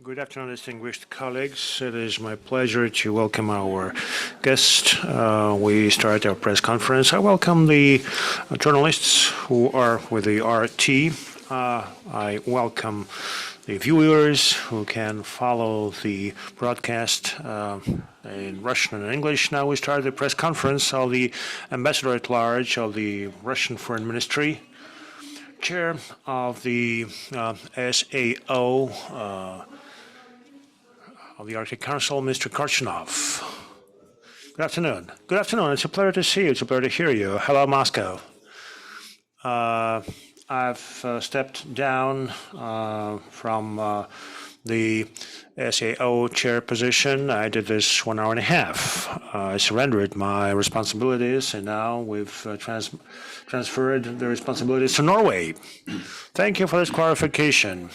Good afternoon, distinguished colleagues. It is my pleasure to welcome our guest. We start our press conference. I welcome the journalists who are with the RT. I welcome the viewers who can follow the broadcast in Russian and English. Now we start the press conference of the Ambassador at Large of the Russian Foreign Ministry, Chair of the SAO of the Arctic Council, Mr. Korchunov. Good afternoon. Good afternoon. It's a pleasure to see you. It's a pleasure to hear you. Hello, Moscow. I've stepped down from the SAO chair position. I did this 1 hour and a half. I surrendered my responsibilities, and now we've transferred the responsibilities to Norway. Thank you for this clarification.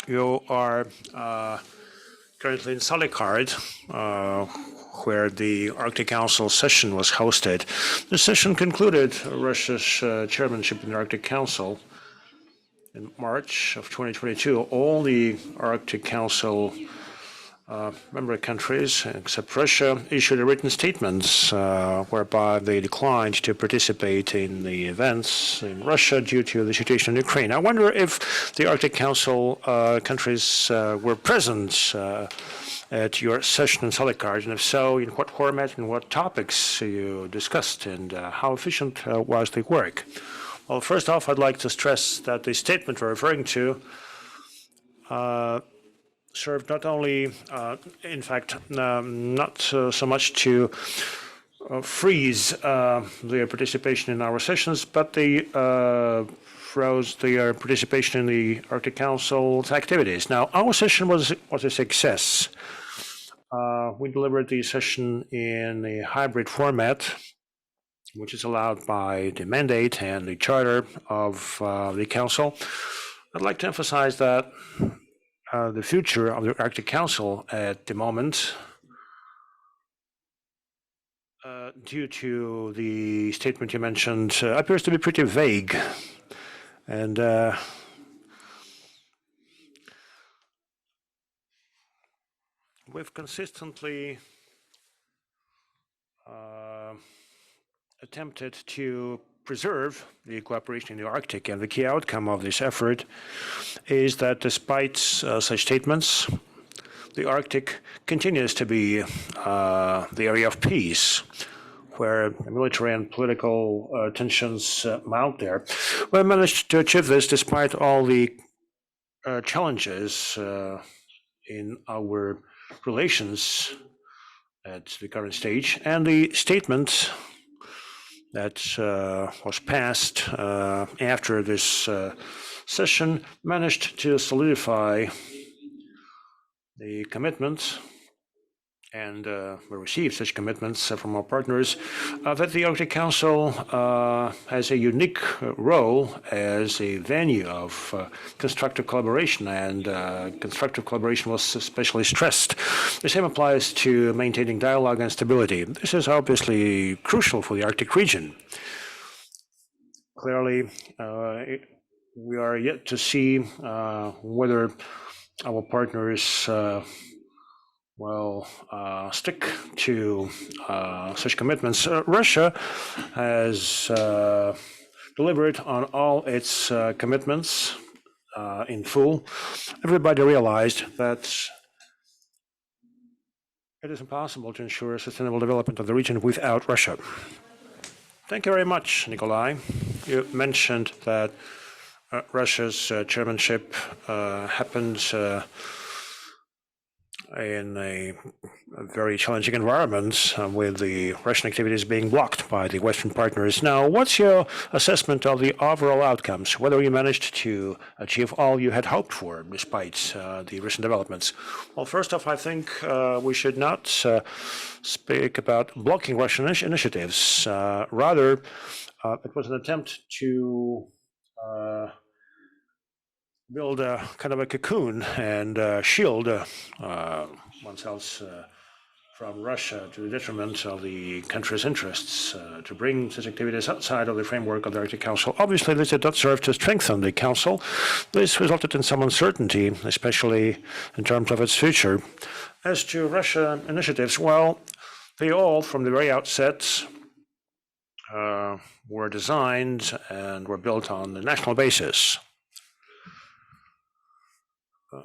You are currently in Salekhard, where the Arctic Council session was hosted. The session concluded Russia's chairmanship in the Arctic Council in March of 2022. All the Arctic Council member countries, except Russia, issued a written statements whereby they declined to participate in the events in Russia due to the situation in Ukraine. I wonder if the Arctic Council countries were present at your session in Salekhard, and if so, in what format and what topics you discussed, and how efficient was the work? Well, first off, I'd like to stress that the statement we're referring to served not only, in fact, not so much to freeze their participation in our sessions, but they froze their participation in the Arctic Council's activities. Now, our session was a success. We delivered the session in a hybrid format, which is allowed by the mandate and the charter of the Council. I'd like to emphasize that the future of the Arctic Council at the moment, due to the statement you mentioned, appears to be pretty vague. And we've consistently attempted to preserve the cooperation in the Arctic, and the key outcome of this effort is that despite such statements, the Arctic continues to be the area of peace, where military and political tensions mount there. We managed to achieve this despite all the challenges in our relations at the current stage, and the statement that was passed after this session managed to solidify the commitment, and we received such commitments from our partners, that the Arctic Council has a unique role as a venue of constructive collaboration, and constructive collaboration was especially stressed. The same applies to maintaining dialogue and stability. This is obviously crucial for the Arctic region. Clearly, we are yet to see whether our partners will stick to such commitments. Russia has delivered on all its commitments in full. Everybody realized that it is impossible to ensure sustainable development of the region without Russia. Thank you very much, Nikolay. You mentioned that Russia's chairmanship happened in a very challenging environment, with the Russian activities being blocked by the Western partners. Now, what's your assessment of the overall outcomes, whether you managed to achieve all you had hoped for despite the recent developments? Well, first off, I think we should not speak about blocking Russian initiatives. Rather, it was an attempt to build a kind of a cocoon and shield oneself from Russia to the detriment of the country's interests to bring such activities outside of the framework of the Arctic Council. Obviously, this did not serve to strengthen the Council. This resulted in some uncertainty, especially in terms of its future. As to Russia initiatives, well, they all, from the very outset, were designed and were built on the national basis.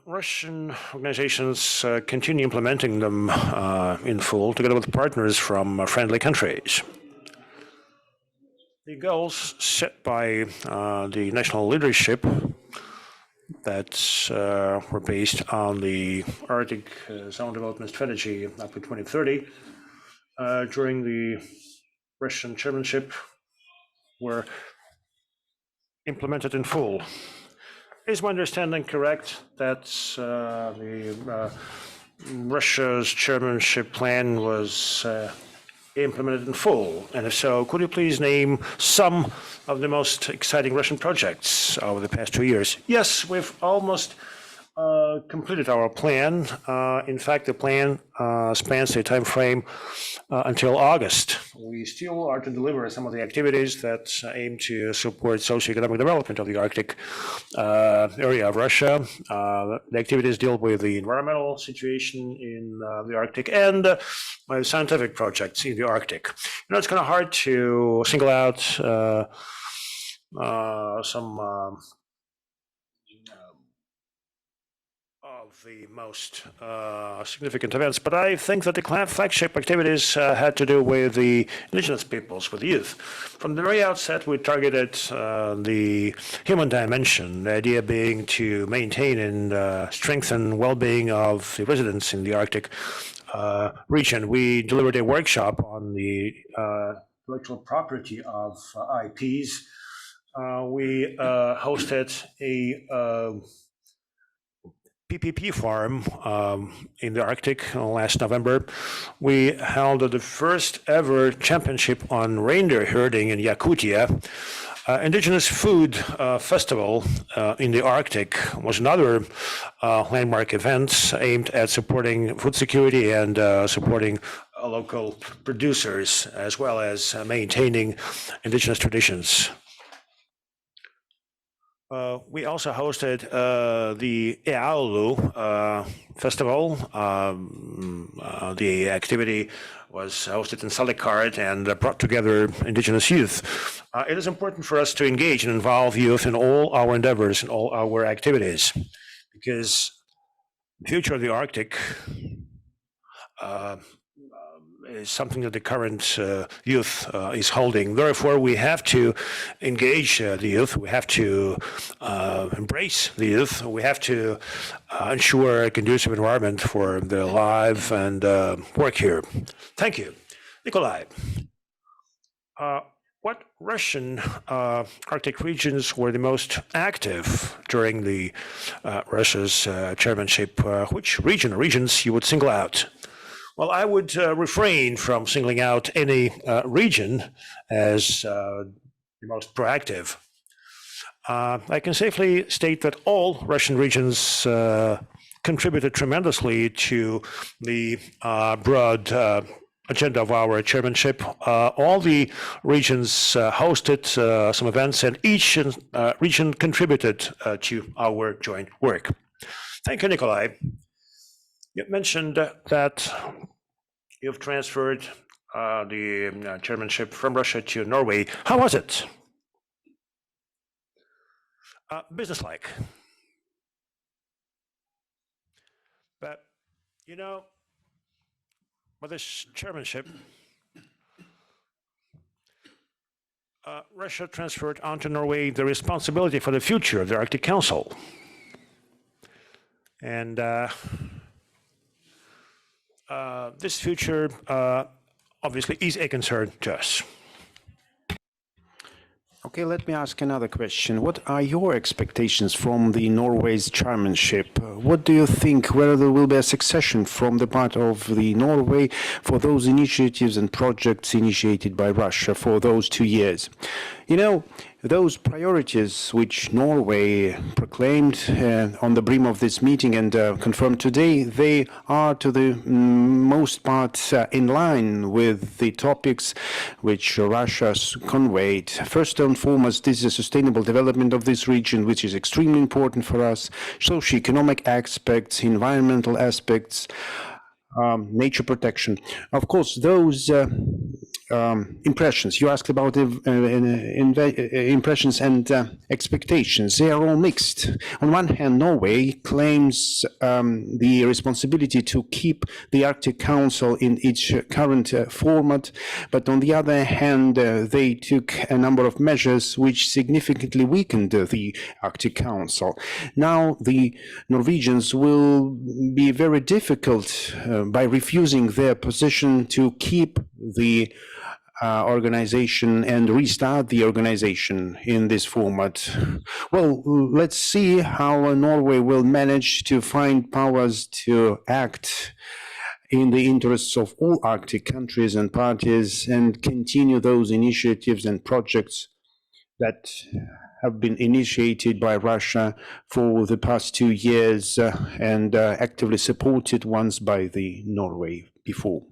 Russian organizations continue implementing them in full, together with partners from friendly countries. The goals set by the national leadership that were based on the Arctic Zone Development Strategy up to 2030 during the Russian Chairmanship were implemented in full. Is my understanding correct that Russia's chairmanship plan was implemented in full? And if so, could you please name some of the most exciting Russian projects over the past 2 years? Yes, we've almost completed our plan. In fact, the plan spans the time frame until August. We still are to deliver some of the activities that aim to support socioeconomic development of the Arctic area of Russia. The activities deal with the environmental situation in the Arctic and scientific projects in the Arctic. You know, it's kind of hard to single out some of the most significant events, but I think that the flagship activities had to do with the indigenous peoples, with youth. From the very outset, we targeted the human dimension, the idea being to maintain and strengthen well-being of the residents in the Arctic region. We delivered a workshop on the intellectual property of IPs. We hosted a PPP farm in the Arctic last November. We held the first ever championship on reindeer herding in Yakutia. Indigenous Food Festival in the Arctic was another landmark event aimed at supporting food security and supporting local producers, as well as maintaining indigenous traditions. We also hosted the Eaulu festival. The activity was hosted in Salekhard and brought together indigenous youth. It is important for us to engage and involve youth in all our endeavors and all our activities, because the future of the Arctic is something that the current youth is holding. Therefore, we have to engage the youth. We have to embrace the youth. We have to ensure a conducive environment for their life and work here. Thank you. Nikolay, what Russian Arctic regions were the most active during the Russia's chairmanship? Which regions you would single out? Well, I would refrain from singling out any region as the most proactive. I can safely state that all Russian regions contributed tremendously to the broad agenda of our chairmanship. All the regions hosted some events, and each region contributed to our joint work. Thank you, Nikolay. You mentioned that you've transferred the chairmanship from Russia to Norway. How was it? Businesslike. But, you know, with this chairmanship, Russia transferred onto Norway the responsibility for the future of the Arctic Council. And this future obviously is a concern to us. Okay, let me ask another question. What are your expectations from the Norway's chairmanship? What do you think, whether there will be a succession from the part of the Norway for those initiatives and projects initiated by Russia for those 2 years? You know, those priorities which Norway proclaimed on the brim of this meeting and confirmed today, they are to the most part in line with the topics which Russia conveyed. First and foremost, this is a sustainable development of this region, which is extremely important for us, socioeconomic aspects, environmental aspects, nature protection. Of course, those impressions, you asked about impressions and expectations, they are all mixed. On one hand, Norway claims the responsibility to keep the Arctic Council in its current format, but on the other hand, they took a number of measures which significantly weakened the Arctic Council. Now, the Norwegians will be very difficult by refusing their position to keep the organization and restart the organization in this format. Well, let's see how Norway will manage to find powers to act in the interests of all Arctic countries and parties and continue those initiatives and projects that have been initiated by Russia for the past 2 years and actively supported once by the Norway before.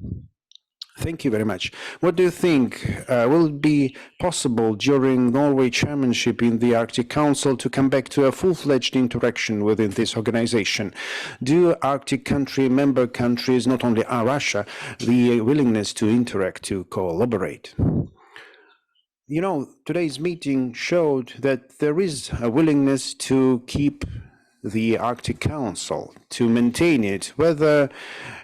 Thank you very much. What do you think will it be possible during Norway chairmanship in the Arctic Council to come back to a full-fledged interaction within this organization? Do Arctic member countries, not only Russia, the willingness to interact, to collaborate? You know, today's meeting showed that there is a willingness to keep the Arctic Council, to maintain it. Whether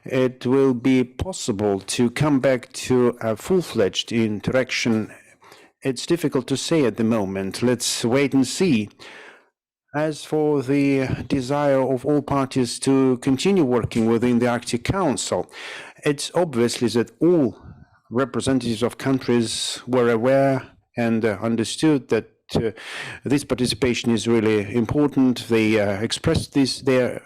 it will be possible to come back to a full-fledged interaction, it's difficult to say at the moment. Let's wait and see. As for the desire of all parties to continue working within the Arctic Council, it's obviously that all representatives of countries were aware and understood that this participation is really important. They expressed their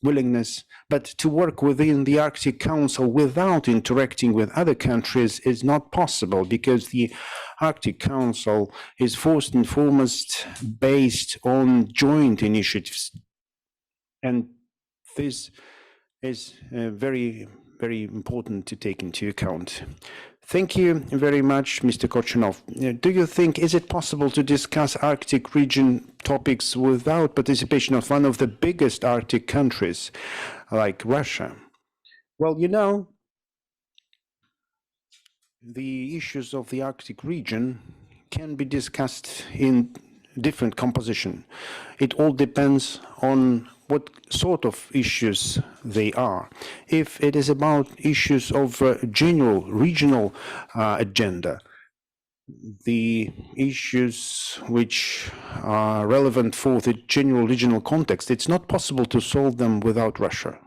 willingness, but to work within the Arctic Council without interacting with other countries is not possible, because the Arctic Council is first and foremost based on joint initiatives. And this is very, very important to take into account. Thank you very much, Mr. Korchunov. Do you think, is it possible to discuss Arctic region topics without participation of one of the biggest Arctic countries, like Russia? Well, you know, the issues of the Arctic region can be discussed in different composition. It all depends on what sort of issues they are. If it is about issues of general regional agenda, the issues which are relevant for the general regional context, it's not possible to solve them without Russia.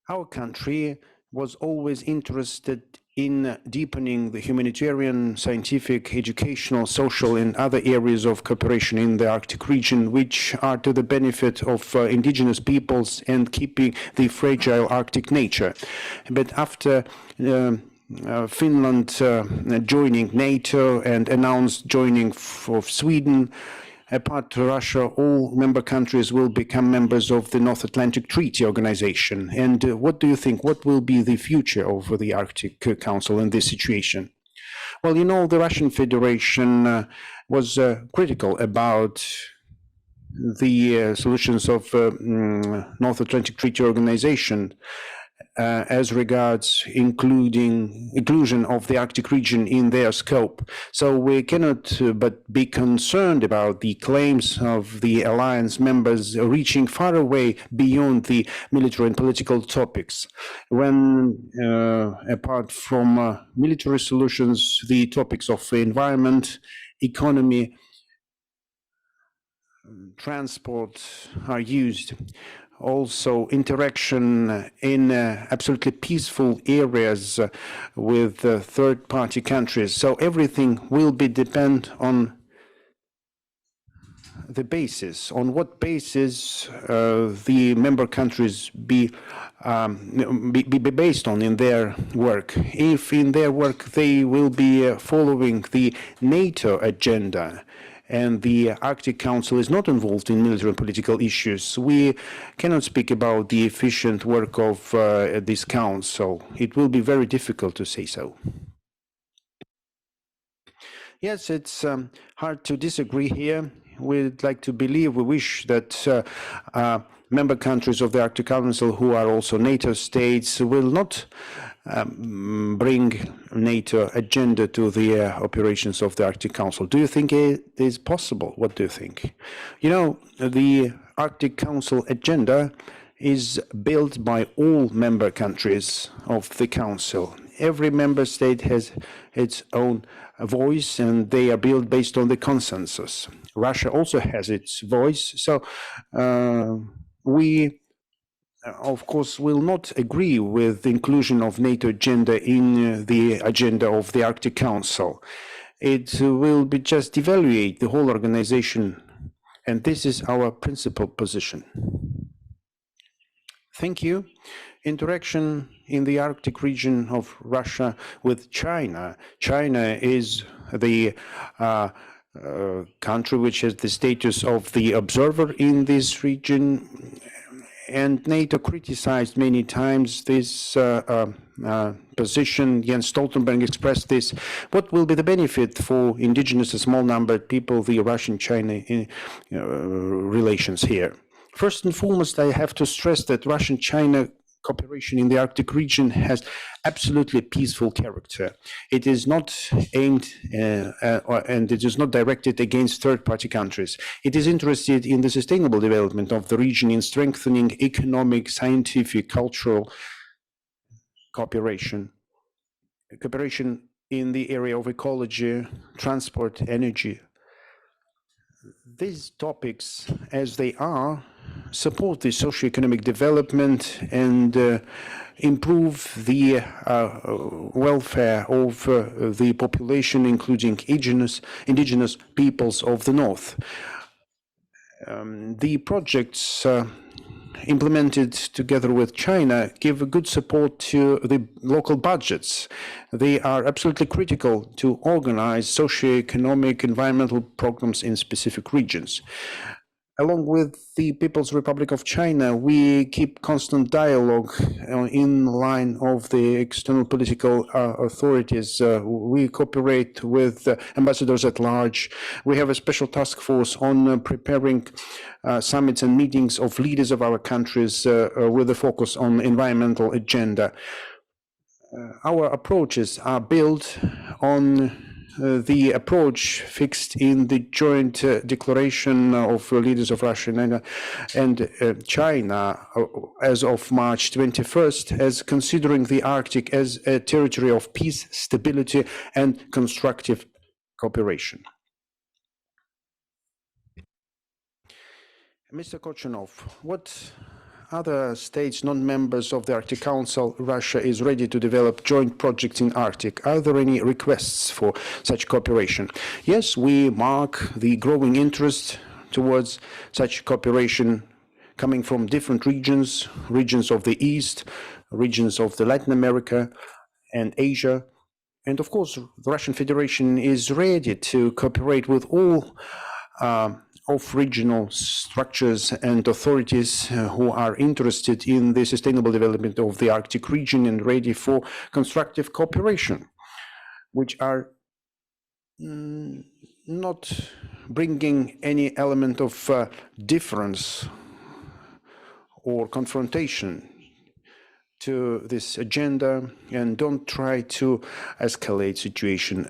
Our country was always interested in deepening the humanitarian, scientific, educational, social, and other areas of cooperation in the Arctic region, which are to the benefit of indigenous peoples and keeping the fragile Arctic nature. But after Finland joining NATO and announced joining of Sweden, apart from Russia, all member countries will become members of the North Atlantic Treaty Organization. And what do you think? What will be the future of the Arctic Council in this situation? Well, you know, the Russian Federation was critical about the solutions of North Atlantic Treaty Organization as regards inclusion of the Arctic region in their scope. So we cannot but be concerned about the claims of the alliance members reaching far away beyond the military and political topics. When, apart from military solutions, the topics of environment, economy, transport are used. Also, interaction in absolutely peaceful areas with third-party countries. So everything will be depend on the basis? On what basis the member countries be based on in their work? If in their work they will be following the NATO agenda, and the Arctic Council is not involved in military and political issues, we cannot speak about the efficient work of this council. It will be very difficult to say so. Yes, it's hard to disagree here. We'd like to believe, we wish that member countries of the Arctic Council, who are also NATO states, will not bring NATO agenda to the operations of the Arctic Council. Do you think it is possible? What do you think? You know, the Arctic Council agenda is built by all member countries of the Council. Every member state has its own voice, and they are built based on the consensus. Russia also has its voice, so we of course will not agree with the inclusion of NATO agenda in the agenda of the Arctic Council. It will be just devaluate the whole organization, and this is our principal position. Thank you. Interaction in the Arctic region of Russia with China. China is the country which has the status of the observer in this region, and NATO criticized many times this position. Jens Stoltenberg expressed this. What will be the benefit for indigenous, a small number of people, the Russian-China relations here? First and foremost, I have to stress that Russian-China cooperation in the Arctic region has absolutely peaceful character. It is not aimed and it is not directed against third-party countries. It is interested in the sustainable development of the region, in strengthening economic, scientific, cultural cooperation. Cooperation in the area of ecology, transport, energy. These topics, as they are, support the socio-economic development and improve the welfare of the population, including indigenous peoples of the North. The projects implemented together with China give a good support to the local budgets. They are absolutely critical to organize socio-economic environmental programs in specific regions. Along with the People's Republic of China, we keep constant dialogue in line of the external political authorities. We cooperate with ambassadors at large. We have a special task force on preparing summits and meetings of leaders of our countries with a focus on environmental agenda. Our approaches are built on the approach fixed in the joint declaration of leaders of Russia and China as of March 21st, as considering the Arctic as a territory of peace, stability, and constructive cooperation. Mr. Korchunov, what other states, non-members of the Arctic Council, Russia is ready to develop joint projects in Arctic? Are there any requests for such cooperation? Yes, we mark the growing interest towards such cooperation coming from different regions, regions of the East, regions of the Latin America and Asia. And of course, the Russian Federation is ready to cooperate with all of regional structures and authorities who are interested in the sustainable development of the Arctic region and ready for constructive cooperation, which are not bringing any element of difference or confrontation to this agenda, and don't try to escalate situation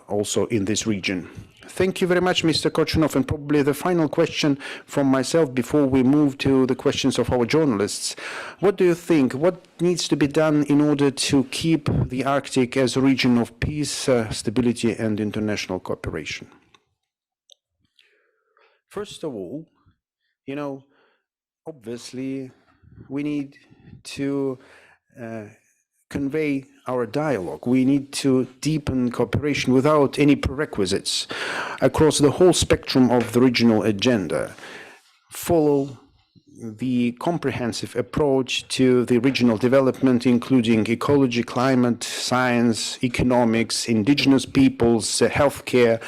also in this region. Thank you very much, Mr. Korchunov. And probably the final question from myself before we move to the questions of our journalists. What do you think? What needs to be done in order to keep the Arctic as a region of peace, stability, and international cooperation? First of all, you know, obviously, we need to convey our dialogue. We need to deepen cooperation without any prerequisites across the whole spectrum of the regional agenda. Follow the comprehensive approach to the regional development, including ecology, climate, science, economics, indigenous peoples, healthcare,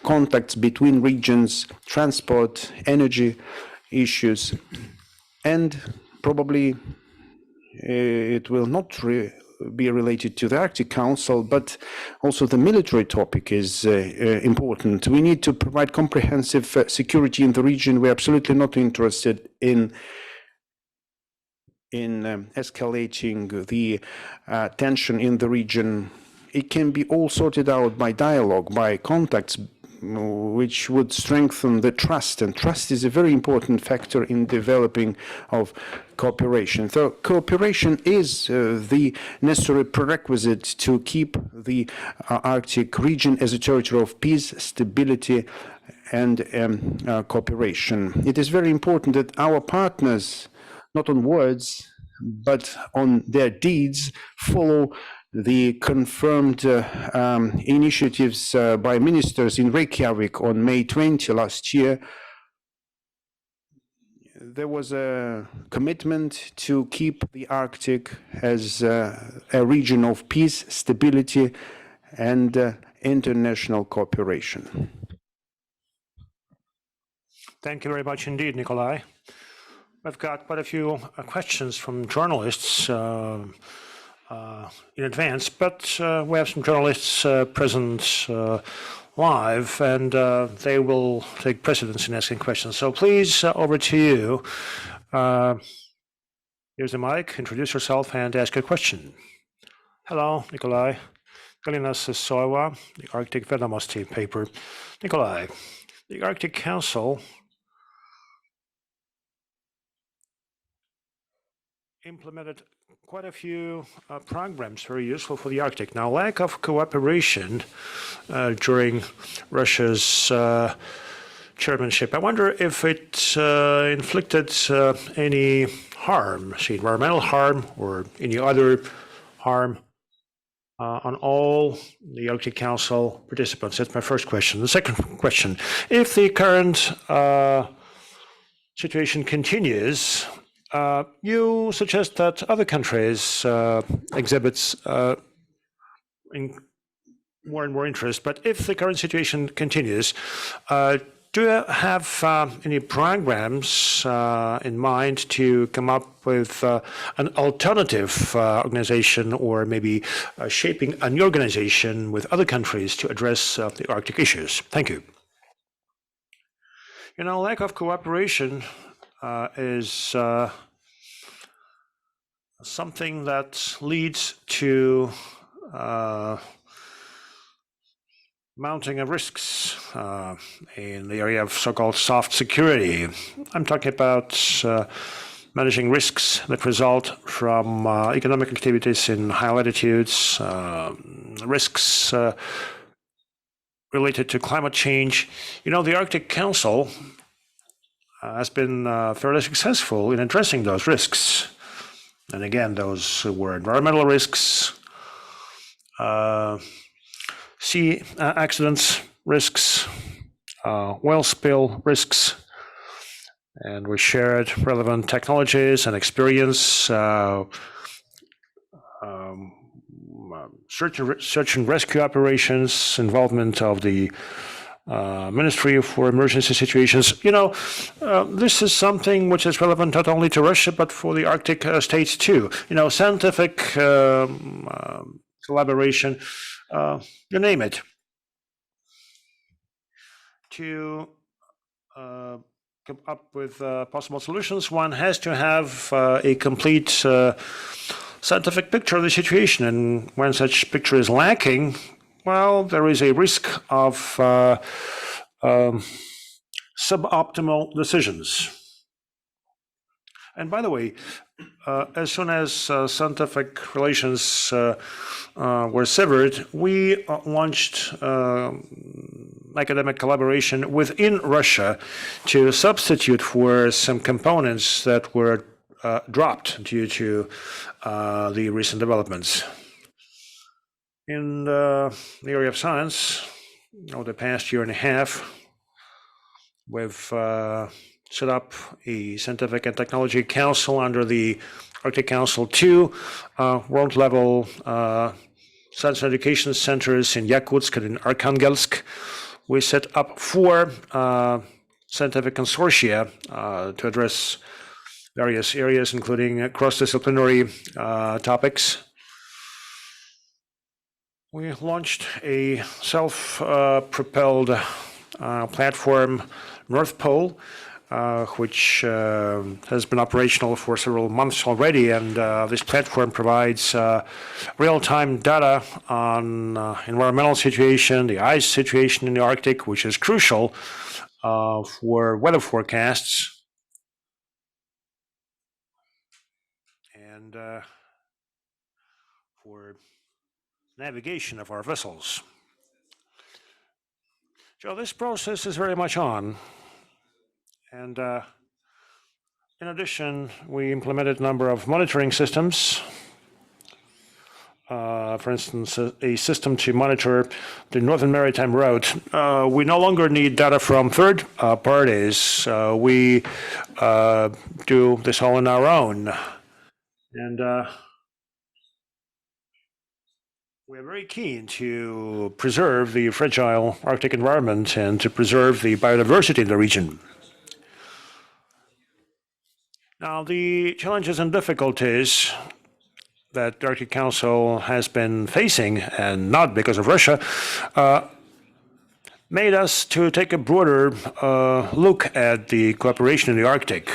contacts between regions, transport, energy issues, and probably it will not be related to the Arctic Council, but also the military topic is important. We need to provide comprehensive security in the region. We're absolutely not interested in escalating the tension in the region. It can be all sorted out by dialogue, by contacts, which would strengthen the trust, and trust is a very important factor in developing of cooperation. So cooperation is the necessary prerequisite to keep the Arctic region as a territory of peace, stability, and cooperation. It is very important that our partners, not on words, but on their deeds, follow the confirmed initiatives by ministers in Reykjavik on May 20 last year. There was a commitment to keep the Arctic as a region of peace, stability, and international cooperation. Thank you very much indeed, Nikolay. I've got quite a few questions from journalists in advance, but we have some journalists present live, and they will take precedence in asking questions. So please, over to you. Here's the mic. Introduce yourself and ask a question. Hello, Nikolay. Galina Sisova, the Arctic Vedomosti paper. Nikolay, the Arctic Council implemented quite a few programs very useful for the Arctic. Now, lack of cooperation during Russia's chairmanship, I wonder if it inflicted any harm, say environmental harm or any other harm on all the Arctic Council participants. That's my first question. The second question, if the current situation continues, you suggest that other countries exhibits more and more interest, but if the current situation continues, do you have any programs in mind to come up with an alternative organization, or maybe shaping a new organization with other countries to address the Arctic issues? Thank you. You know, lack of cooperation is something that leads to mounting of risks in the area of so-called soft security. I'm talking about managing risks that result from economic activities in high latitudes, risks related to climate change. You know, the Arctic Council has been fairly successful in addressing those risks. And again, those were environmental risks, sea accidents risks, oil spill risks, and we shared relevant technologies and experience, search and rescue operations, involvement of the Ministry for Emergency Situations. You know, this is something which is relevant not only to Russia, but for the Arctic states too. You know, scientific collaboration, you name it, to come up with possible solutions. One has to have a complete scientific picture of the situation, and when such picture is lacking, well, there is a risk of suboptimal decisions. And by the way, as soon as scientific relations were severed, we launched academic collaboration within Russia to substitute for some components that were dropped due to the recent developments. In the area of science, over the past year and a half, we've set up a Scientific and Technology Council under the Arctic Council, 2 world-level science and education centers in Yakutsk and in Arkhangelsk. We set up 4 scientific consortia to address various areas, including cross-disciplinary topics. We launched a self-propelled platform, North Pole, which has been operational for several months already, and this platform provides real-time data on environmental situation, the ice situation in the Arctic, which is crucial for weather forecasts, and for navigation of our vessels. So this process is very much on. And in addition, we implemented a number of monitoring systems. For instance, a system to monitor the Northern Maritime Route. We no longer need data from third parties. We do this all on our own. And we are very keen to preserve the fragile Arctic environment and to preserve the biodiversity in the region. Now, the challenges and difficulties that the Arctic Council has been facing, and not because of Russia, made us to take a broader look at the cooperation in the Arctic.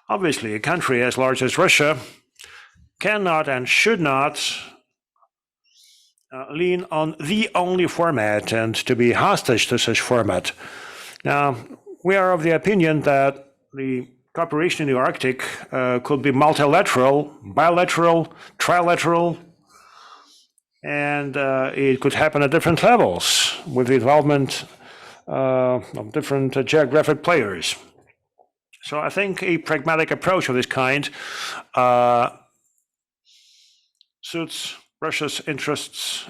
Obviously, a country as large as Russia cannot and should not lean on the only format and to be hostage to such format. Now, we are of the opinion that the cooperation in the Arctic could be multilateral, bilateral, trilateral, and it could happen at different levels with the involvement of different geographic players. So I think a pragmatic approach of this kind suits Russia's interests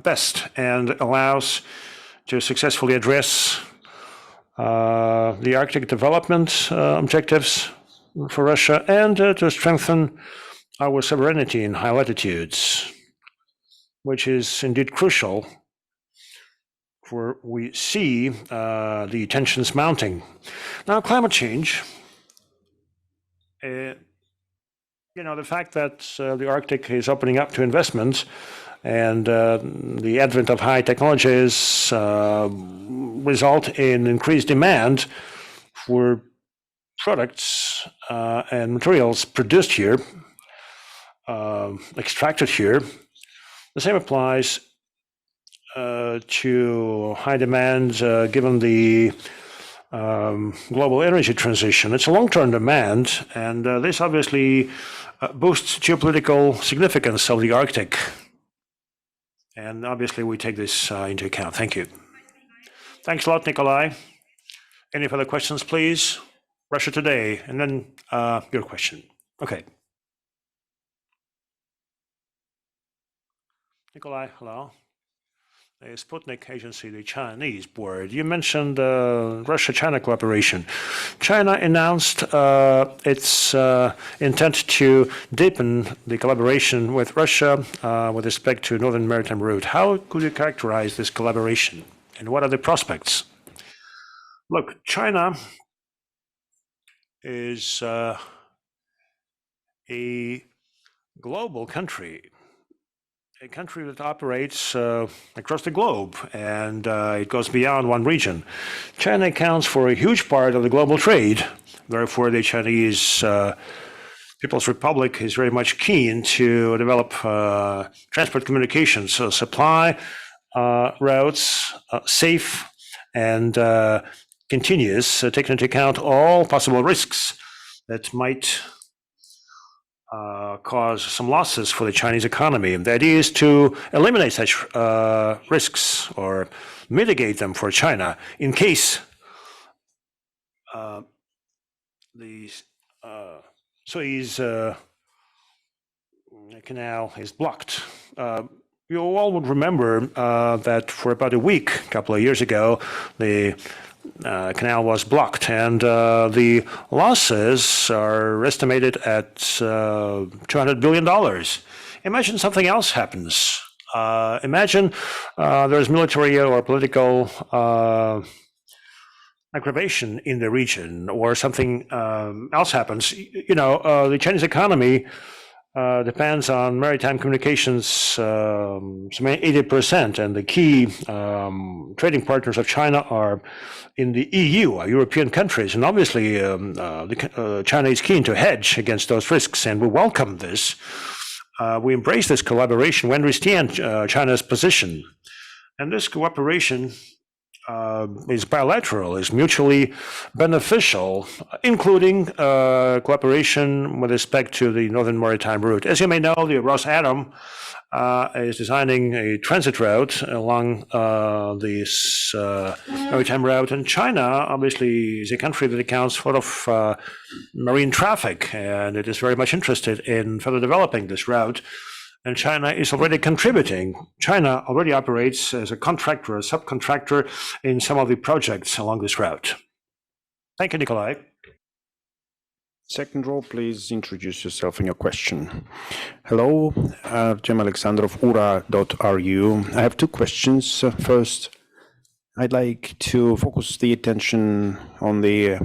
best and allows to successfully address the Arctic development objectives for Russia and to strengthen our sovereignty in high latitudes, which is indeed crucial, for we see the tensions mounting. Now, climate change, the fact that the Arctic is opening up to investment and the advent of high technologies result in increased demand for products and materials produced here, extracted here. The same applies to high demand given the global energy transition. It's a long-term demand, and this obviously boosts geopolitical significance of the Arctic. And obviously, we take this into account. Thank you. Thanks a lot, Nikolay. Any further questions, please? Russia Today, and then your question. Okay. Nikolay, hello. The Sputnik agency, the Chinese board. You mentioned Russia-China cooperation. China announced its intent to deepen the collaboration with Russia with respect to Northern Maritime Route. How could you characterize this collaboration, and what are the prospects? Look, China is a global country. A country that operates across the globe, and it goes beyond one region. China accounts for a huge part of the global trade. Therefore, the Chinese People's Republic is very much keen to develop transport communications, so supply routes, safe and continuous, taking into account all possible risks that might cause some losses for the Chinese economy. The idea is to eliminate such risks or mitigate them for China in case the Suez Canal is blocked. You all would remember that for about a week, a couple of years ago, the canal was blocked, and the losses are estimated at $200 billion. Imagine something else happens. Imagine there's military or political aggravation in the region, or something else happens. The Chinese economy depends on maritime communications, some 80%, and the key trading partners of China are in the EU, European countries, and obviously China is keen to hedge against those risks, and we welcome this. We embrace this collaboration. We understand China's position, and this cooperation is bilateral, is mutually beneficial, including cooperation with respect to the Northern Maritime Route. As you may know, the Rosatom is designing a transit route along this maritime route, and China obviously is a country that accounts for a lot of marine traffic, and it is very much interested in further developing this route. And China is already contributing. China already operates as a contractor, a subcontractor in some of the projects along this route. Thank you, Nikolay. Second row, please introduce yourself and your question. Hello, Jim Alexandrov, ura.ru. I have two questions. First, I'd like to focus the attention on the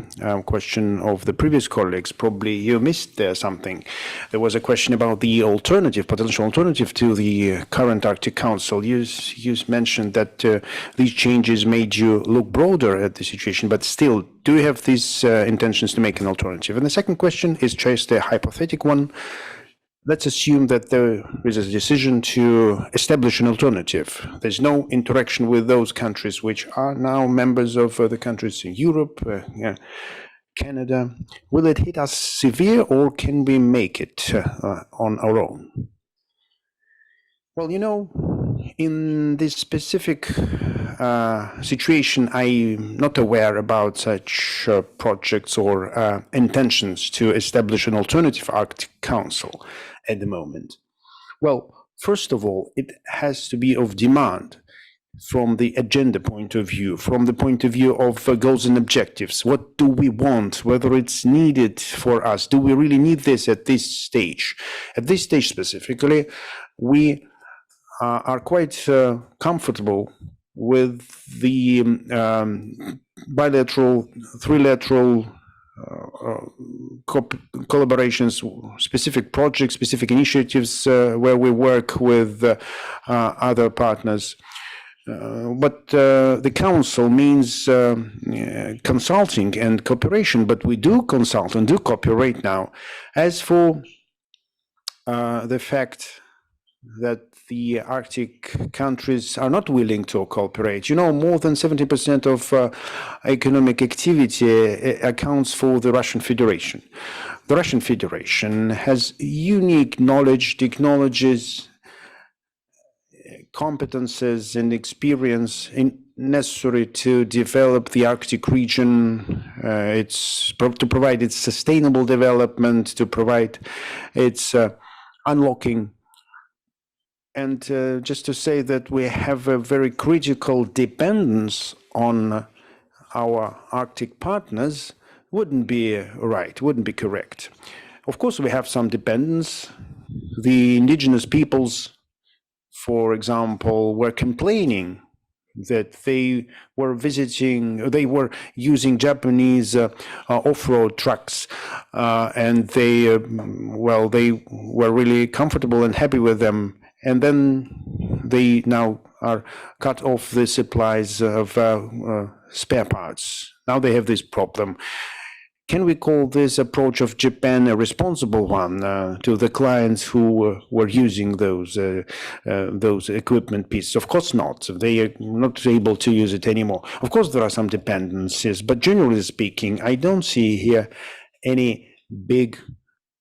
question of the previous colleagues. Probably you missed there something. There was a question about the alternative, potential alternative to the current Arctic Council. You mentioned that these changes made you look broader at the situation, but still, do you have these intentions to make an alternative? And the second question is just a hypothetical one. Let's assume that there is a decision to establish an alternative. There's no interaction with those countries which are now members of the countries in Europe, Canada. Will it hit us severe, or can we make it on our own? Well, in this specific situation, I'm not aware about such projects or intentions to establish an alternative Arctic Council at the moment. Well, first of all, it has to be of demand from the agenda point of view, from the point of view of goals and objectives. What do we want? Whether it's needed for us? Do we really need this at this stage? At this stage specifically, we are quite comfortable with the bilateral, trilateral collaborations, specific projects, specific initiatives where we work with other partners. But the council means consulting and cooperation, but we do consult and do cooperate now. As for the fact that the Arctic countries are not willing to cooperate. More than 70% of economic activity accounts for the Russian Federation. The Russian Federation has unique knowledge, technologies, competences, and experience necessary to develop the Arctic region. It's to provide its sustainable development, to provide its unlocking. And just to say that we have a very critical dependence on our Arctic partners wouldn't be right, wouldn't be correct. Of course, we have some dependence. The indigenous peoples, for example, were complaining that they were using Japanese off-road trucks, and they were really comfortable and happy with them. And then they now are cut off the supplies of spare parts. Now they have this problem. Can we call this approach of Japan a responsible one to the clients who were using those equipment pieces? Of course not. They are not able to use it anymore. Of course, there are some dependencies, but generally speaking, I don't see here any big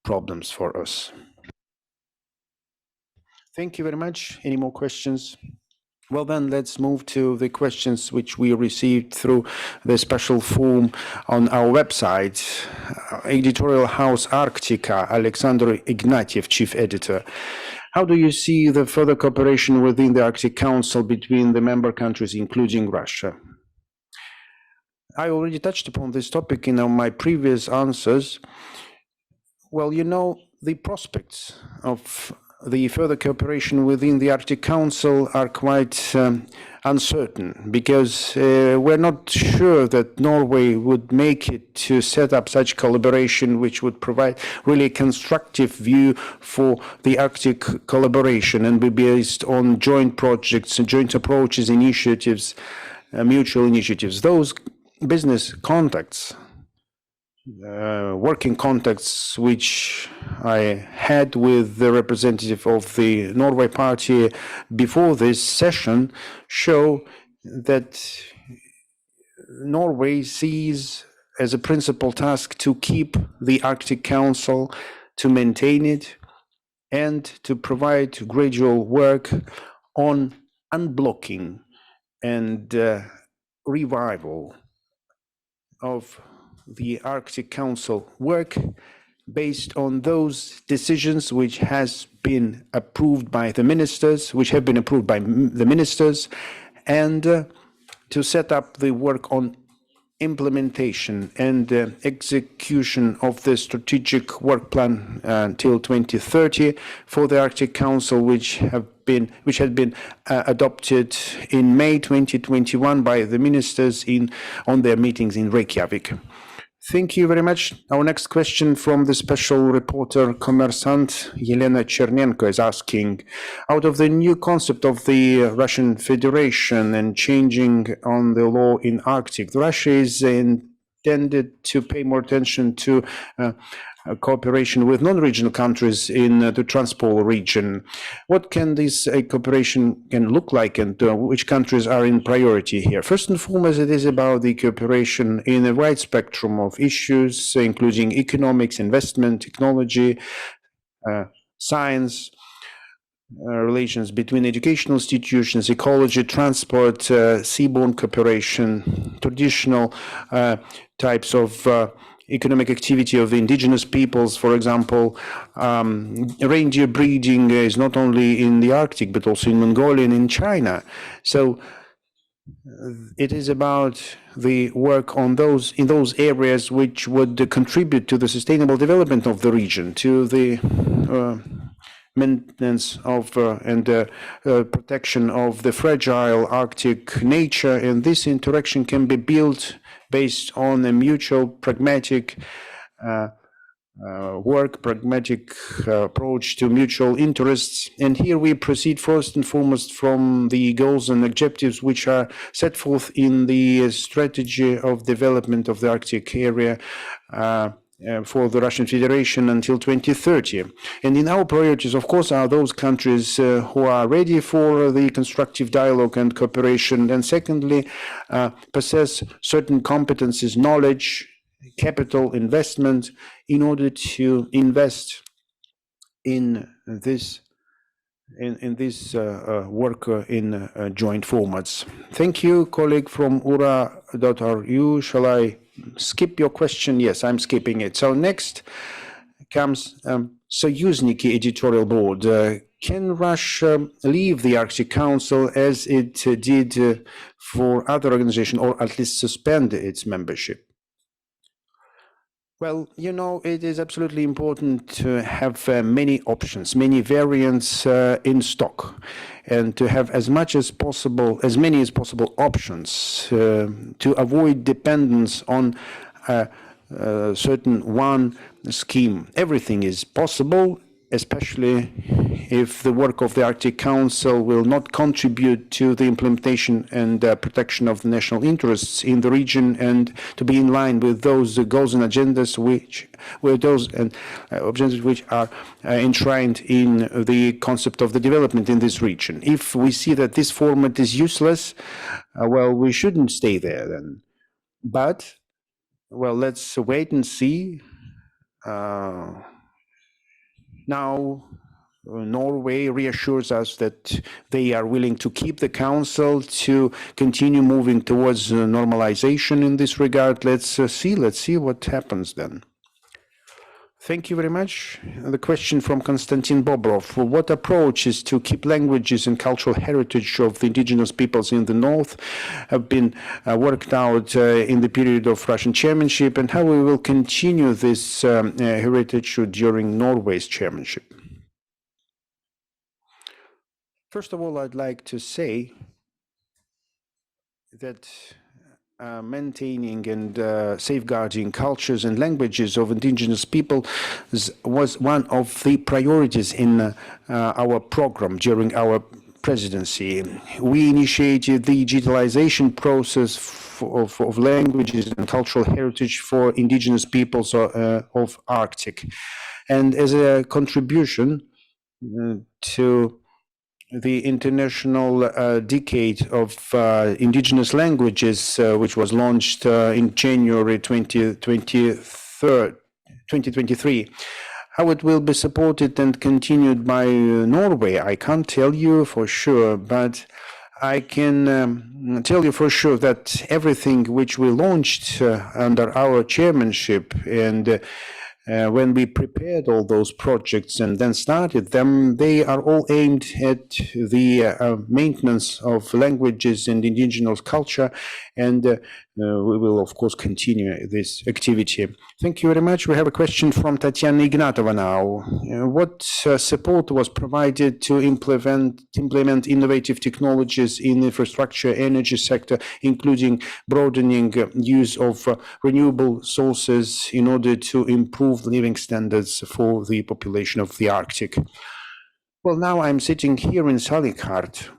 problems for us. Thank you very much. Any more questions? Well, then let's move to the questions which we received through the special form on our website. editorial house Arctica, Alexander Ignatiev, chief editor. How do you see the further cooperation within the Arctic Council between the member countries, including Russia? I already touched upon this topic in my previous answers. Well, you know, the prospects of the further cooperation within the Arctic Council are quite uncertain, because we're not sure that Norway would make it to set up such collaboration which would provide really a constructive view for the Arctic collaboration and be based on joint projects, joint approaches, initiatives, mutual initiatives. Those business contacts, working contacts which I had with the representative of the Norway party before this session show that Norway sees as a principal task to keep the Arctic Council, to maintain it, and to provide gradual work on unblocking and revival of the Arctic Council work based on those decisions which has been approved by the ministers, and to set up the work on implementation and execution of the strategic work plan until 2030 for the Arctic Council, which had been adopted in May 2021 by the ministers on their meetings in Reykjavik. Thank you very much. Our next question from the special reporter Kommersant Yelena Chernenko is asking, out of the new concept of the Russian Federation and changing on the law in Arctic, Russia is intended to pay more attention to cooperation with non-regional countries in the Transpol region. What can this cooperation can look like, and which countries are in priority here? First and foremost, it is about the cooperation in a wide spectrum of issues, including economics, investment, technology, science, relations between educational institutions, ecology, transport, seaborne cooperation, traditional types of economic activity of the indigenous peoples. For example, reindeer breeding is not only in the Arctic, but also in Mongolia and in China. So it is about the work on in those areas which would contribute to the sustainable development of the region, to the maintenance of and protection of the fragile Arctic nature. And this interaction can be built based on a mutual pragmatic pragmatic approach to mutual interests. And here we proceed first and foremost from the goals and objectives which are set forth in the strategy of development of the Arctic area for the Russian Federation until 2030. And in our priorities, of course, are those countries who are ready for the constructive dialogue and cooperation, and secondly, possess certain competencies, knowledge, capital, investment, in order to invest in this work in joint formats. Thank you, colleague from ura.ru. Shall I skip your question? Yes, I'm skipping it. So next comes Soyuzniki editorial board. Can Russia leave the Arctic Council as it did for other organizations, or at least suspend its membership? Well, you know, it is absolutely important to have many options, many variants in stock, and to have as many as possible options to avoid dependence on certain one scheme. Everything is possible, especially if the work of the Arctic Council will not contribute to the implementation and protection of the national interests in the region, and to be in line with those goals and agendas objectives which are enshrined in the concept of the development in this region. If we see that this format is useless, well, we shouldn't stay there then. But, well, let's wait and see. Now, Norway reassures us that they are willing to keep the council, to continue moving towards normalization in this regard. Let's see what happens then. Thank you very much. The question from Konstantin Bobrov. What approaches to keep languages and cultural heritage of the indigenous peoples in the north have been worked out in the period of Russian chairmanship, and how we will continue this heritage during Norway's chairmanship? First of all, I'd like to say that maintaining and safeguarding cultures and languages of indigenous people was one of the priorities in our program during our presidency. We initiated the digitalization process of languages and cultural heritage for indigenous peoples of Arctic. And as a contribution to the International Decade of Indigenous Languages, which was launched in January 2023. How it will be supported and continued by Norway, I can't tell you for sure, but I can tell you for sure that everything which we launched under our chairmanship, and when we prepared all those projects and then started them, they are all aimed at the maintenance of languages and indigenous culture, and we will of course continue this activity. Thank you very much. We have a question from Tatiana Ignatova now. What support was provided to implement innovative technologies in infrastructure, energy sector, including broadening use of renewable sources in order to improve living standards for the population of the Arctic? Well, now I'm sitting here in Salekhard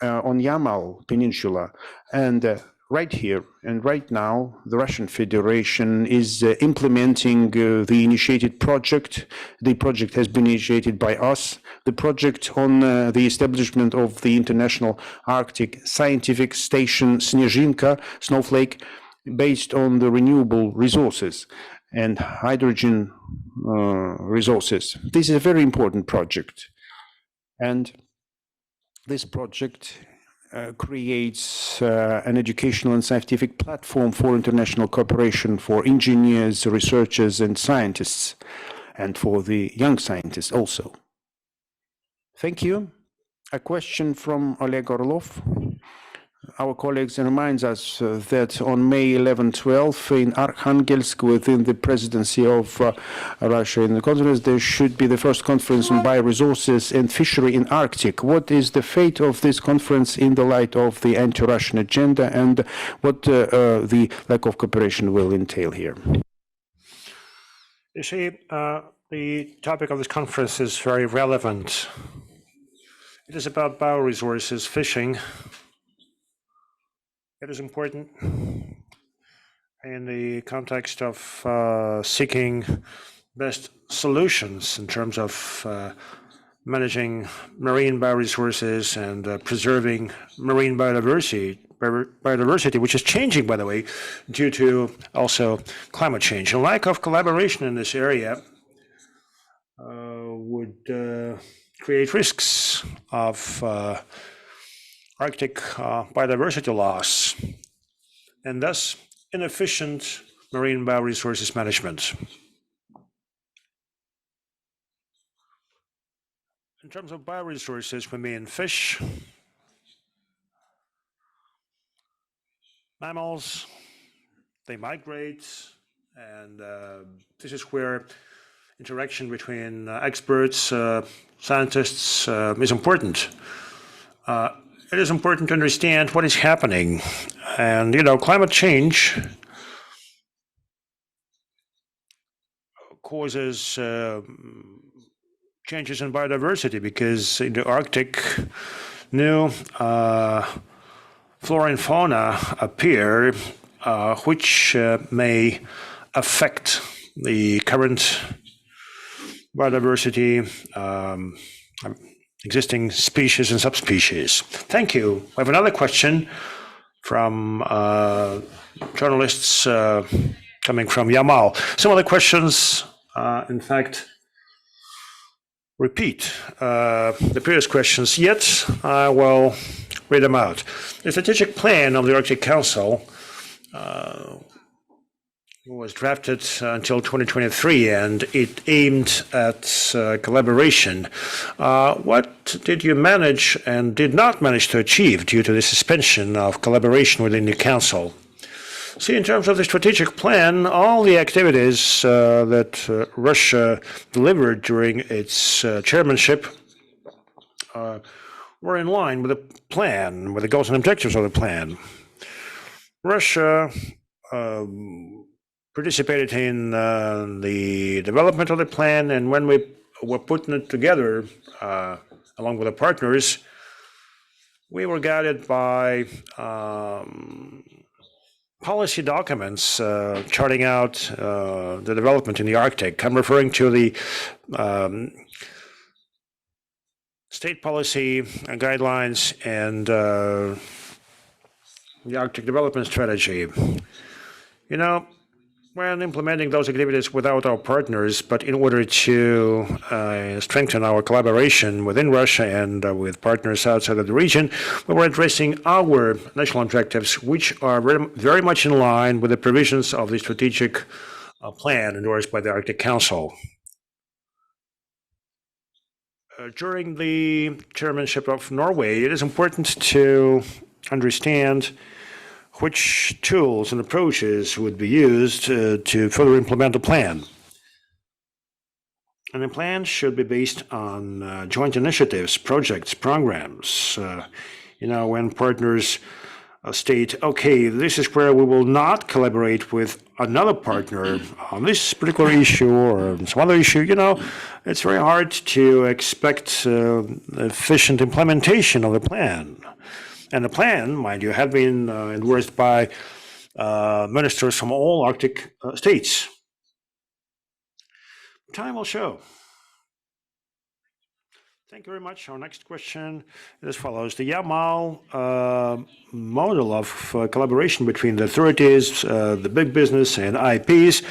on Yamal Peninsula, and right here and right now, the Russian Federation is implementing the initiated project. The project has been initiated by us. The project on the establishment of the International Arctic Scientific Station Snezhinka, Snowflake, based on the renewable resources and hydrogen resources. This is a very important project. And this project creates an educational and scientific platform for international cooperation for engineers, researchers, and scientists, and for the young scientists also. Thank you. A question from Oleg Orlov. Our colleagues reminds us that on May 11-12 in Arkhangelsk, within the presidency of Russia in the conference, there should be the first conference on bioresources and fishery in Arctic. What is the fate of this conference in the light of the anti-Russian agenda, and what the lack of cooperation will entail here? You see, the topic of this conference is very relevant. It is about bioresources, fishing. It is important in the context of seeking best solutions in terms of managing marine bioresources and preserving marine biodiversity, which is changing, by the way, due to also climate change. A lack of collaboration in this area would create risks of Arctic biodiversity loss, and thus inefficient marine bioresources management. In terms of bioresources, we mean fish, mammals, they migrate, and this is where interaction between experts, scientists is important. It is important to understand what is happening. And, climate change causes changes in biodiversity because in the Arctic, new flora and fauna appear, which may affect the current biodiversity, existing species and subspecies. Thank you. We have another question from journalists coming from Yamal. Some of the questions, in fact, repeat the previous questions, yet I will read them out. The strategic plan of the Arctic Council was drafted until 2023, and it aimed at collaboration. What did you manage and did not manage to achieve due to the suspension of collaboration within the Council? See, in terms of the strategic plan, all the activities that Russia delivered during its chairmanship were in line with the plan, with the goals and objectives of the plan. Russia participated in the development of the plan, and when we were putting it together along with the partners, we were guided by policy documents charting out the development in the Arctic. I'm referring to the state policy guidelines and the Arctic Development Strategy. You know, when implementing those activities without our partners, but in order to strengthen our collaboration within Russia and with partners outside of the region, we were addressing our national objectives, which are very much in line with the provisions of the strategic plan endorsed by the Arctic Council. During the chairmanship of Norway, it is important to understand which tools and approaches would be used to further implement the plan. And the plan should be based on joint initiatives, projects, programs. When partners state, okay, this is where we will not collaborate with another partner on this particular issue or some other issue, it's very hard to expect efficient implementation of the plan. And the plan, mind you, had been endorsed by ministers from all Arctic states. Time will show. Thank you very much. Our next question is as follows. The Yamal model of collaboration between the authorities, the big business, and IPs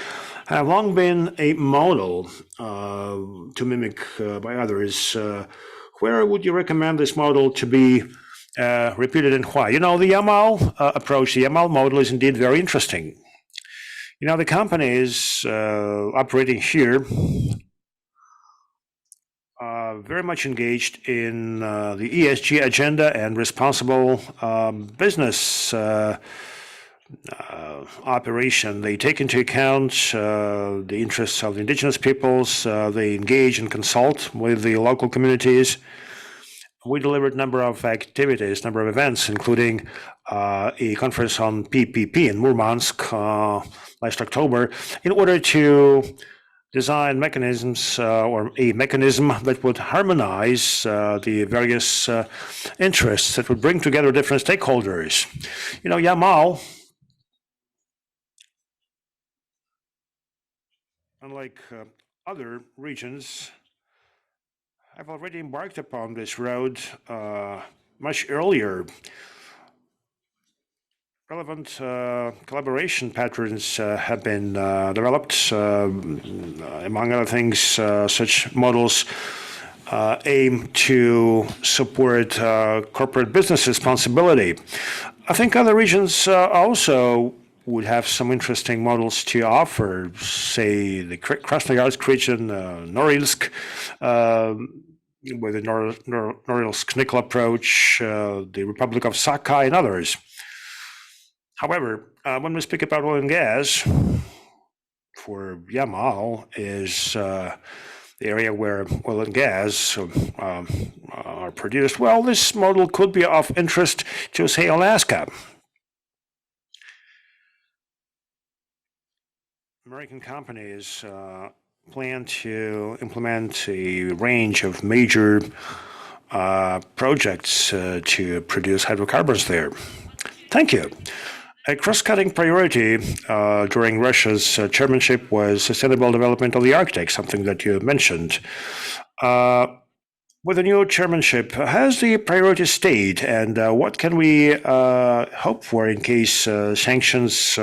have long been a model to mimic by others. Where would you recommend this model to be repeated and why? The Yamal approach, the Yamal model is indeed very interesting. The companies operating here are very much engaged in the ESG agenda and responsible business operation. They take into account the interests of the indigenous peoples. They engage and consult with the local communities. We delivered a number of activities, number of events, including a conference on PPP in Murmansk last October, in order to design mechanisms or a mechanism that would harmonize the various interests, that would bring together different stakeholders. Yamal, unlike other regions, I've already embarked upon this road much earlier. Relevant collaboration patterns have been developed. Among other things, such models aim to support corporate business responsibility. I think other regions also would have some interesting models to offer, say the Krasnoyarsk region, Norilsk, with the Norilsk-Nikkel approach, the Republic of Sakha, and others. However, when we speak about oil and gas, for Yamal is the area where oil and gas are produced. Well, this model could be of interest to, say, Alaska. American companies plan to implement a range of major projects to produce hydrocarbons there. Thank you. A cross-cutting priority during Russia's chairmanship was sustainable development of the Arctic, something that you mentioned. With the new chairmanship, has the priority stayed, and what can we hope for in case sanctions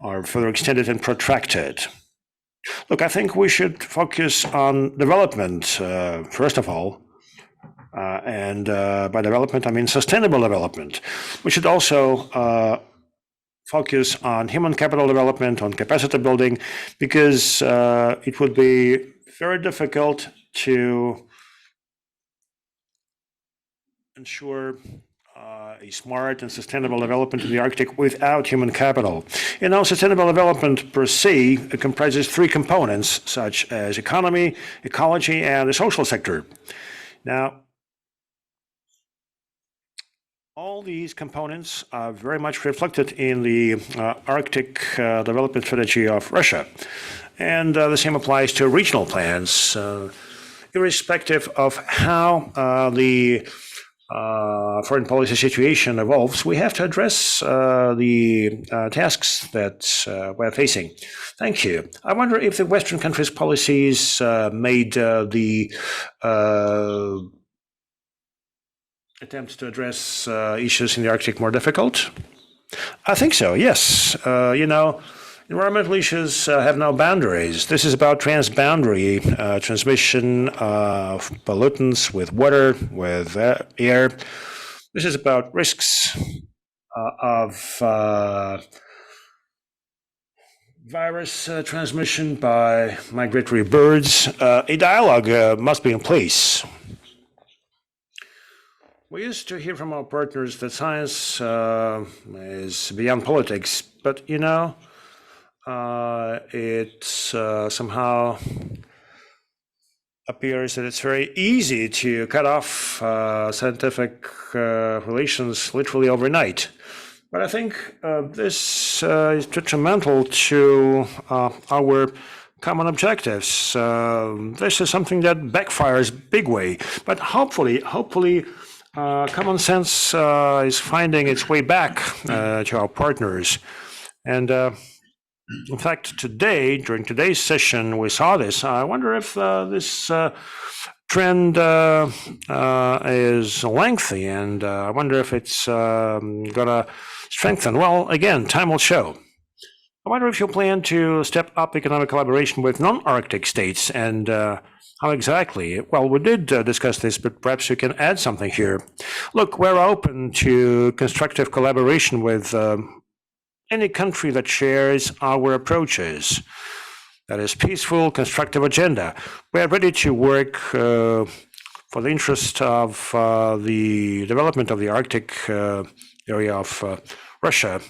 are further extended and protracted? Look, I think we should focus on development, first of all. And by development, I mean sustainable development. We should also focus on human capital development, on capacity building, because it would be very difficult to ensure a smart and sustainable development in the Arctic without human capital. You know, sustainable development per se comprises three components, such as economy, ecology, and the social sector. Now, all these components are very much reflected in the Arctic development strategy of Russia. And the same applies to regional plans. Irrespective of how the foreign policy situation evolves, we have to address the tasks that we're facing. Thank you. I wonder if the Western countries' policies made the attempts to address issues in the Arctic more difficult? I think so, yes. You know, environmental issues have no boundaries. This is about transboundary transmission of pollutants with water, with air. This is about risks of virus transmission by migratory birds. A dialogue must be in place. We used to hear from our partners that science is beyond politics, but you know, it somehow appears that it's very easy to cut off scientific relations literally overnight. But I think this is detrimental to our common objectives. This is something that backfires big way, but hopefully, common sense is finding its way back to our partners. And in fact, today, during today's session, we saw this. I wonder if this trend is lengthy, and I wonder if it's going to strengthen. Well, again, time will show. I wonder if you plan to step up economic collaboration with non-Arctic states, and how exactly? Well, we did discuss this, but perhaps you can add something here. Look, we're open to constructive collaboration with any country that shares our approaches. That is peaceful, constructive agenda. We are ready to work for the interest of the development of the Arctic area of Russia.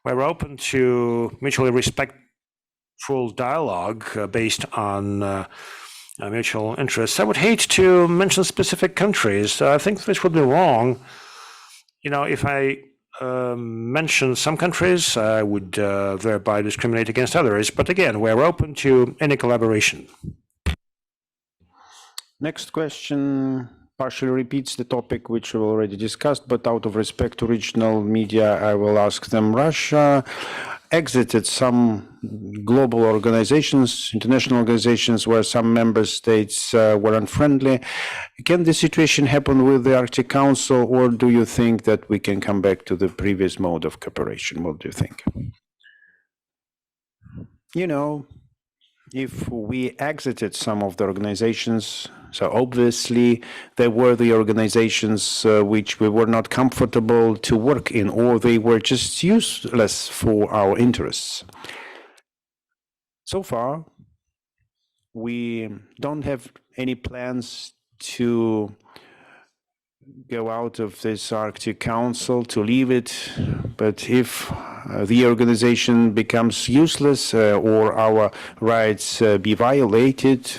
We're open to mutually respectful dialogue based on mutual interests. I would hate to mention specific countries. I think this would be wrong. You know, if I mention some countries, I would thereby discriminate against others. But again, we're open to any collaboration. Next question partially repeats the topic which we already discussed, but out of respect to regional media, I will ask them. Russia exited some global organizations, international organizations, where some member states were unfriendly. Can the situation happen with the Arctic Council, or do you think that we can come back to the previous mode of cooperation? What do you think? You know, if we exited some of the organizations, so obviously there were the organizations which we were not comfortable to work in, or they were just useless for our interests. So far, we don't have any plans to go out of this Arctic Council, to leave it. But if the organization becomes useless or our rights be violated,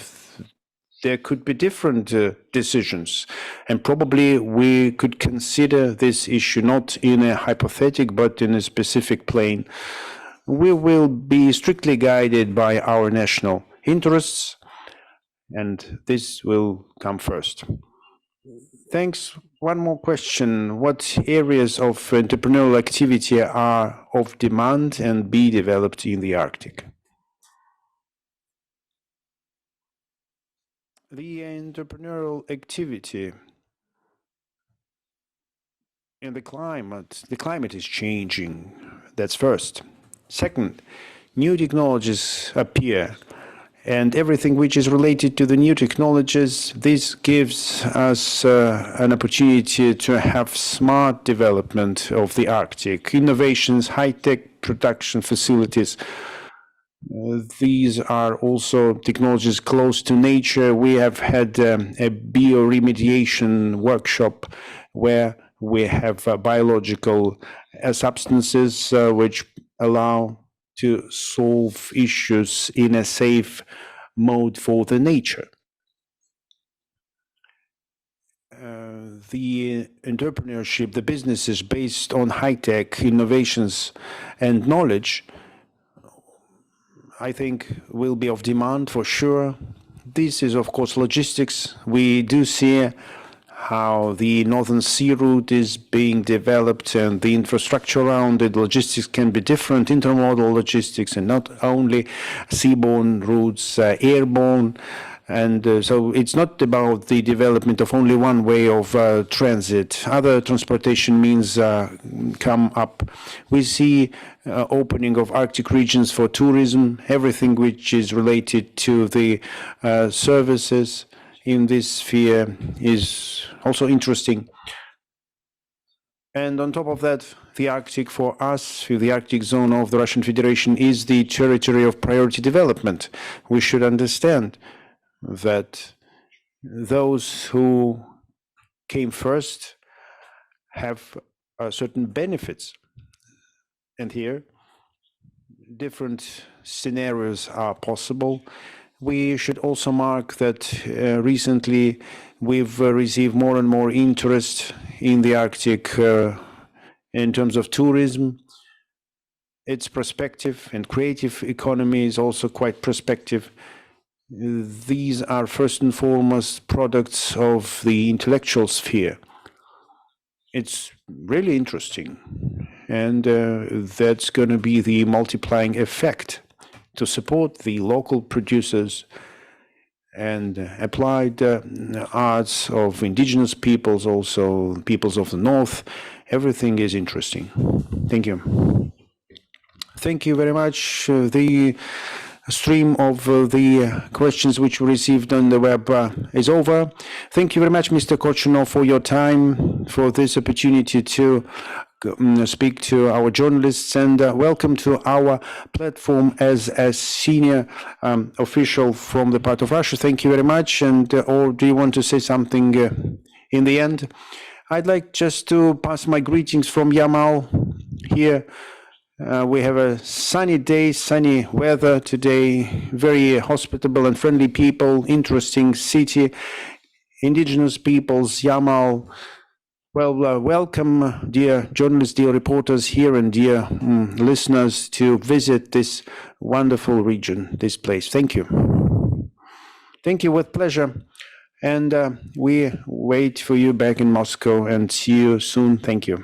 there could be different decisions. And probably we could consider this issue not in a hypothetical, but in a specific plane. We will be strictly guided by our national interests, and this will come first. Thanks. One more question. What areas of entrepreneurial activity are of demand and be developed in the Arctic? The entrepreneurial activity and the climate is changing. That's first. Second, new technologies appear, and everything which is related to the new technologies. This gives us an opportunity to have smart development of the Arctic, innovations, high-tech production facilities. These are also technologies close to nature. We have had a bioremediation workshop where we have biological substances which allow to solve issues in a safe mode for the nature. The entrepreneurship, the businesses based on high-tech innovations and knowledge, I think will be of demand for sure. This is, of course, logistics. We do see how the Northern Sea route is being developed and the infrastructure around it. Logistics can be different, intermodal logistics, and not only seaborne routes, airborne. And so it's not about the development of only one way of transit. Other transportation means come up. We see opening of Arctic regions for tourism, everything which is related to the services in this sphere is also interesting. And on top of that, the Arctic for us, the Arctic zone of the Russian Federation, is the territory of priority development. We should understand that those who came first have certain benefits. And here, different scenarios are possible. We should also mark that recently we've received more and more interest in the Arctic in terms of tourism. Its perspective and creative economy is also quite perspective. These are first and foremost products of the intellectual sphere. It's really interesting, and that's going to be the multiplying effect to support the local producers and applied arts of indigenous peoples, also peoples of the north. Everything is interesting. Thank you. Thank you very much. The stream of the questions which we received on the web is over. Thank you very much, Mr. Korchunov, for your time, for this opportunity to speak to our journalists, and welcome to our platform as a senior official from the part of Russia. Thank you very much. And or do you want to say something in the end? I'd like just to pass my greetings from Yamal here. We have a sunny day, sunny weather today, very hospitable and friendly people, interesting city, indigenous peoples, Yamal. Well, welcome, dear journalists, dear reporters here, and dear listeners, to visit this wonderful region, this place. Thank you. Thank you, with pleasure. And we wait for you back in Moscow, and see you soon. Thank you.